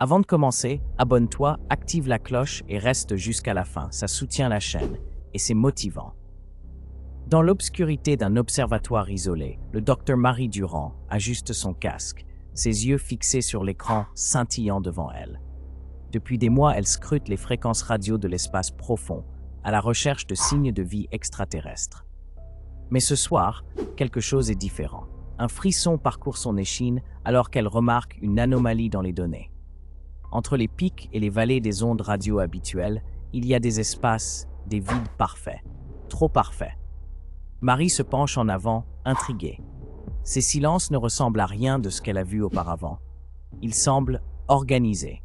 Avant de commencer, abonne-toi, active la cloche et reste jusqu'à la fin. Ça soutient la chaîne et c'est motivant. Dans l'obscurité d'un observatoire isolé, le docteur Marie Durand ajuste son casque, ses yeux fixés sur l'écran scintillant devant elle. Depuis des mois, elle scrute les fréquences radio de l'espace profond, à la recherche de signes de vie extraterrestres. Mais ce soir, quelque chose est différent. Un frisson parcourt son échine alors qu'elle remarque une anomalie dans les données. Entre les pics et les vallées des ondes radio habituelles, il y a des espaces, des vides parfaits, trop parfaits. Marie se penche en avant, intriguée. Ces silences ne ressemblent à rien de ce qu'elle a vu auparavant. Ils semblent organisés,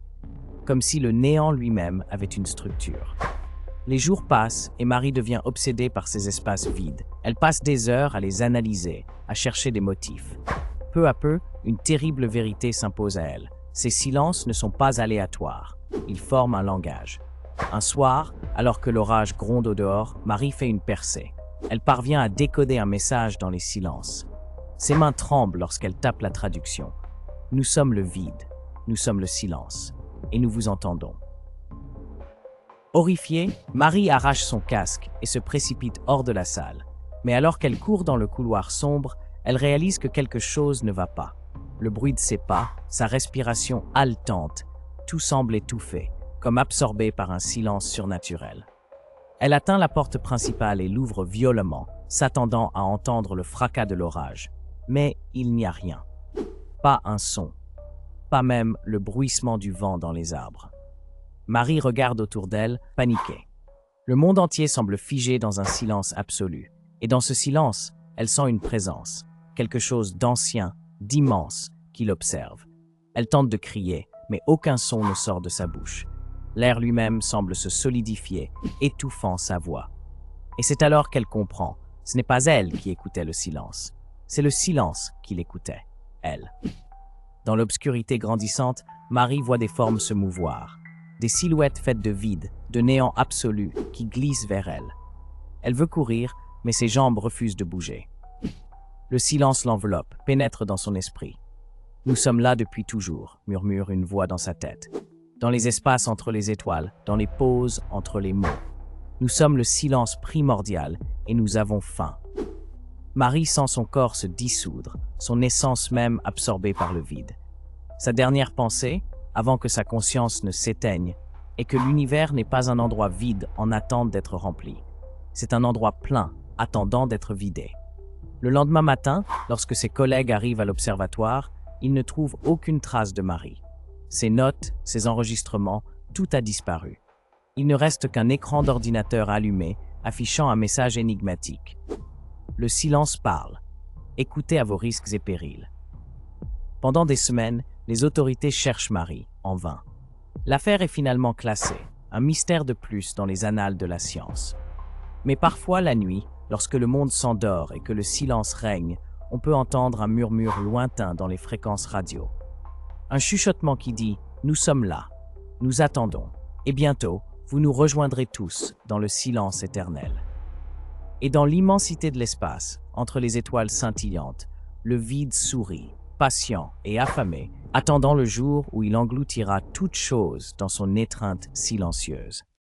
comme si le néant lui-même avait une structure. Les jours passent et Marie devient obsédée par ces espaces vides. Elle passe des heures à les analyser, à chercher des motifs. Peu à peu, une terrible vérité s'impose à elle. Ces silences ne sont pas aléatoires, ils forment un langage. Un soir, alors que l'orage gronde au dehors, Marie fait une percée. Elle parvient à décoder un message dans les silences. Ses mains tremblent lorsqu'elle tape la traduction. Nous sommes le vide, nous sommes le silence, et nous vous entendons. Horrifiée, Marie arrache son casque et se précipite hors de la salle. Mais alors qu'elle court dans le couloir sombre, elle réalise que quelque chose ne va pas. Le bruit de ses pas, sa respiration haletante, tout semble étouffé, comme absorbé par un silence surnaturel. Elle atteint la porte principale et l'ouvre violemment, s'attendant à entendre le fracas de l'orage. Mais il n'y a rien. Pas un son. Pas même le bruissement du vent dans les arbres. Marie regarde autour d'elle, paniquée. Le monde entier semble figé dans un silence absolu. Et dans ce silence, elle sent une présence, quelque chose d'ancien, d'immense, qui l'observe. Elle tente de crier, mais aucun son ne sort de sa bouche. L'air lui-même semble se solidifier, étouffant sa voix. Et c'est alors qu'elle comprend, ce n'est pas elle qui écoutait le silence, c'est le silence qui l'écoutait, elle. Dans l'obscurité grandissante, Marie voit des formes se mouvoir, des silhouettes faites de vide, de néant absolu, qui glissent vers elle. Elle veut courir, mais ses jambes refusent de bouger. Le silence l'enveloppe, pénètre dans son esprit. « Nous sommes là depuis toujours », murmure une voix dans sa tête. Dans les espaces entre les étoiles, dans les pauses entre les mots. Nous sommes le silence primordial et nous avons faim. Marie sent son corps se dissoudre, son essence même absorbée par le vide. Sa dernière pensée, avant que sa conscience ne s'éteigne, est que l'univers n'est pas un endroit vide en attente d'être rempli. C'est un endroit plein, attendant d'être vidé. Le lendemain matin, lorsque ses collègues arrivent à l'observatoire, ils ne trouvent aucune trace de Marie. Ses notes, ses enregistrements, tout a disparu. Il ne reste qu'un écran d'ordinateur allumé, affichant un message énigmatique. Le silence parle. Écoutez à vos risques et périls. Pendant des semaines, les autorités cherchent Marie, en vain. L'affaire est finalement classée, un mystère de plus dans les annales de la science. Mais parfois, la nuit, lorsque le monde s'endort et que le silence règne, on peut entendre un murmure lointain dans les fréquences radio. Un chuchotement qui dit « Nous sommes là, nous attendons, et bientôt, vous nous rejoindrez tous dans le silence éternel. » Et dans l'immensité de l'espace, entre les étoiles scintillantes, le vide sourit, patient et affamé, attendant le jour où il engloutira toute chose dans son étreinte silencieuse.